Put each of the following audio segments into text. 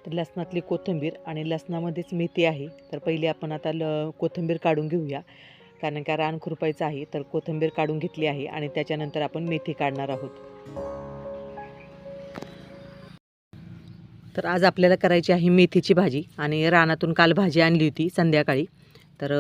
तर लसणातली कोथिंबीर आणि लसणामध्येच मेथी आहे. तर पहिली आपण आता कोथिंबीर काढून घेऊया, कारण का रान खुरपायचं आहे. तर कोथिंबीर काढून घेतली आहे आणि त्याच्यानंतर आपण मेथी काढणार आहोत. तर आज आपल्याला करायची आहे मेथीची भाजी आणि रानातून काल भाजी आणली होती संध्याकाळी. तर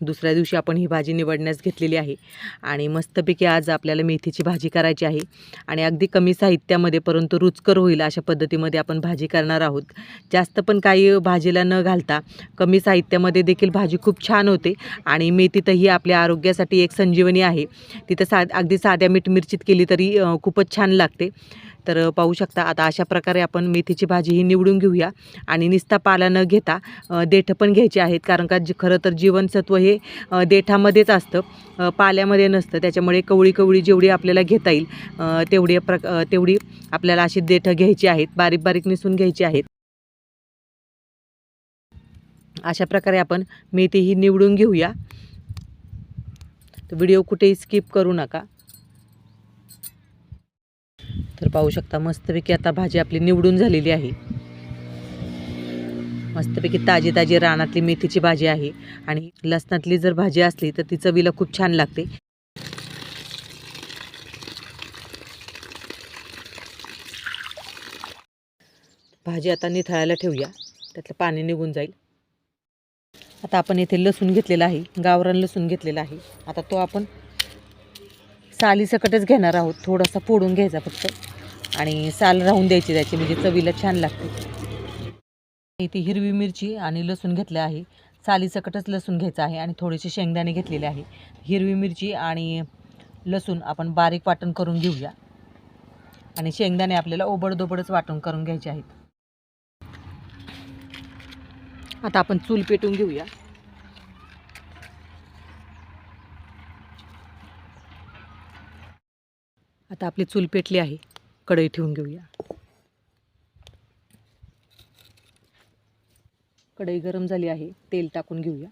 दुसऱ्या दिवशी आपण ही भाजी निवडण्यास घेतलेली आहे आणि मस्तपैकी आज आपल्याला मेथीची भाजी करायची आहे आणि अगदी कमी साहित्यामध्ये परंतु रुचकर होईल अशा पद्धतीमध्ये आपण भाजी करणार आहोत. जास्त पण काही भाजीला न घालता कमी साहित्यामध्ये देखील भाजी खूप छान होते आणि मेथी तर ही आपल्या आरोग्यासाठी एक संजीवनी आहे. तिथं अगदी साध्या मीठ मिरचीत केली तरी खूपच छान लागते. तर पाहू शकता आता अशा प्रकारे आपण मेथीची भाजी ही निवडून घेऊया आणि नुसता पाला न घेता देठं पण घ्यायची आहेत, कारण का खरं तर जीवनसत्व हे देठामध्येच असतं, पाल्यामध्ये नसतं. त्याच्यामुळे कवळी कवळी जेवढी आपल्याला घेता येईल तेवढी आपल्याला अशी देठं घ्यायची आहेत, बारीक बारीक निसून घ्यायची आहेत. अशा प्रकारे आपण मेथी ही निवडून घेऊया. तर व्हिडिओ कुठेही स्किप करू नका. तर पाहू शकता मस्तपैकी आता भाजी आपली निवडून झालेली आहे. मस्तपैकी ताजी ताजी रानातली मेथीची भाजी आहे आणि लसणातली जर भाजी असली तर ती चवीला खूप छान लागते. भाजी आता निथळायला ठेवूया, त्यातलं पाणी निघून जाईल. आता आपण येथे लसूण घेतलेला आहे, गावरान लसूण घेतलेला आहे. आता तो आपण सालीसकटच घेणार आहोत. थोडासा फोडून घ्यायचा फक्त आणि साल राहून द्यायची त्याची, म्हणजे चवीला छान लागते. इथे हिरवी मिरची आणि लसूण घेतले आहे. सालीसकटच लसूण घ्यायचा आहे आणि थोडेसे शेंगदाणे घेतलेले आहे. हिरवी मिरची आणि लसूण आपण बारीक वाटण करून घेऊया आणि शेंगदाणे आपल्याला ओबडधोबडच वाटण करून घ्यायचे आहेत. आता आपण चूल पेटून घेऊया. आता आपली चूल पेटली आहे, कढई ठेवून घेऊया. कढई गरम झाली आहे, तेल टाकून घेऊया.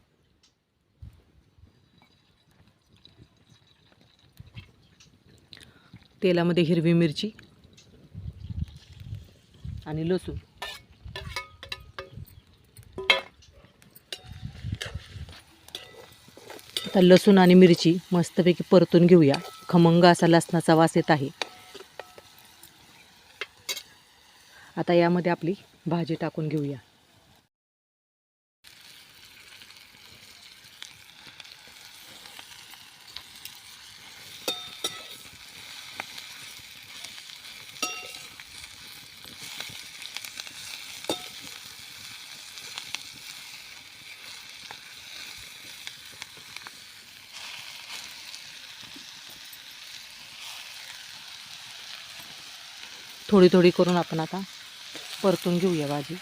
तेलामध्ये हिरवी मिरची आणि लसूण, आता लसूण आणि मिरची मस्तपैकी परतून घेऊया. खमंग असा लसणाचा वास येत आहे. आता यामध्ये आपली भाजी टाकून घेऊया. थोडी थोडी करून आपण आता परतून घेऊया भाजी.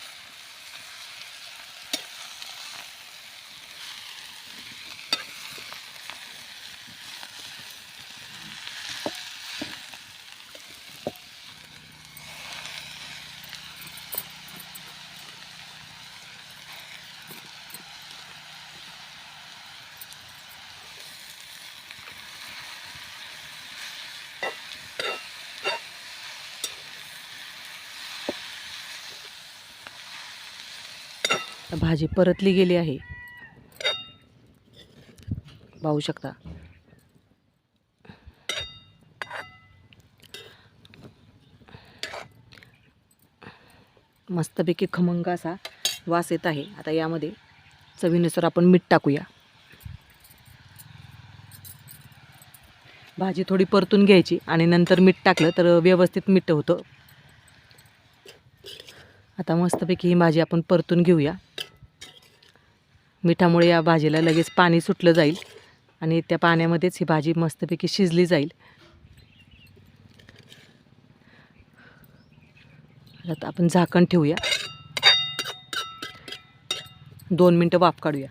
भाजी परतली गेली आहे, पाहू शकता. मस्तपैकी खमंग असा वास येत आहे. आता यामध्ये चवीनुसार आपण मीठ टाकूया. भाजी थोडी परतून घ्यायची आणि नंतर मीठ टाकलं तर व्यवस्थित मीठ होतं. आता मस्तपैकी ही भाजी आपण परतून घेऊया. मिठामुळे या भाजीला लगेच पाणी सुटलं जाईल आणि त्या पाण्यामध्येच ही भाजी मस्तपैकी शिजली जाईल. आता आपण झाकण ठेवूया, 2 मिनटं वाफ काढूया.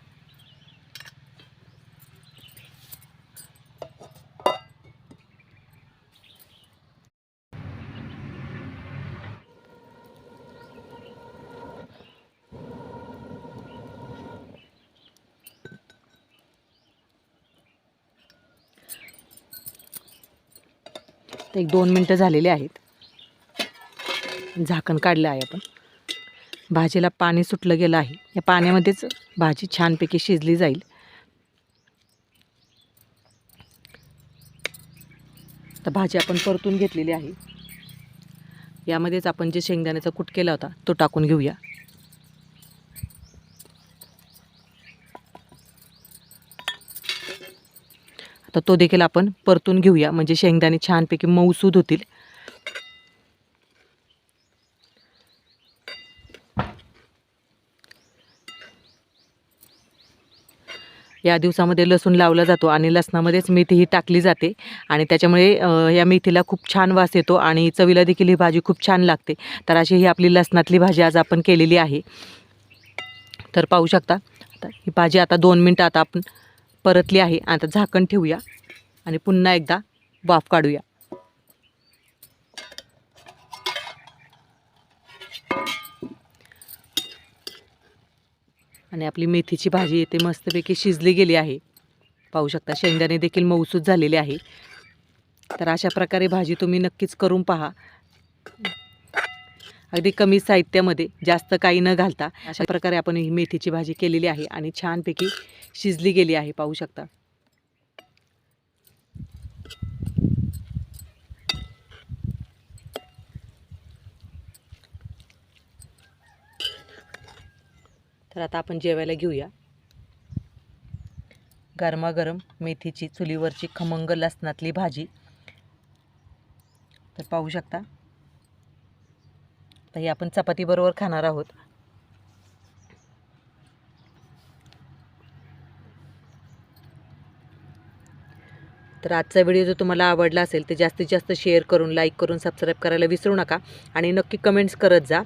तर 1-2 मिनटं झालेले आहेत. झाकण काढलं आहे आपण. भाजीला पाणी सुटलं गेलं आहे. या पाण्यामध्येच भाजी छानपैकी शिजली जाईल. तर भाजी आपण परतून घेतलेली आहे. यामध्येच आपण जे शेंगदाण्याचा कूट केला होता तो टाकून घेऊया. आता तो देखील आपण परतून घेऊया, म्हणजे शेंगदाणे छानपैकी मऊसूद होतील. या दिवसामध्ये लसूण लावला जातो आणि लसणामध्येच मेथी ही टाकली जाते आणि त्याच्यामुळे या मेथीला खूप छान वास येतो आणि चवीला देखील ही भाजी खूप छान लागते. तर अशी ही आपली लसणातली भाजी आज आपण केलेली आहे. तर पाहू शकता आता ही भाजी आता 2 मिनटं आता आपण परतली आहे. आता झाकण ठेवूया आणि पुन्हा एकदा वाफ काढूया. आणि आपली मेथीची भाजी इथे मस्तपैकी शिजली गेली आहे. पाहू शकता शेंगदाणे देखील मऊसूद झालेले आहे. तर अशा प्रकारे भाजी तुम्ही नक्कीच करून पहा. अगदी कमी साहित्यामध्ये जास्त काही न घालता अशा प्रकारे आपण ही मेथीची भाजी केलेली आहे आणि छानपैकी शिजली गेली आहे. पाहू शकता. तर आता आपण जेवायला घेऊया. गरमागरम मेथीची चुलीवरची खमंग लसणातली भाजी. तर पाहू शकता. तर ही आपण चपातीबरोबर खाणार आहोत. तर आजचा व्हिडिओ जर तुम्हाला आवडला असेल तर जास्तीत जास्त शेअर करून, लाईक करून, सबस्क्राईब करायला विसरू नका आणि नक्की कमेंट्स करत जा.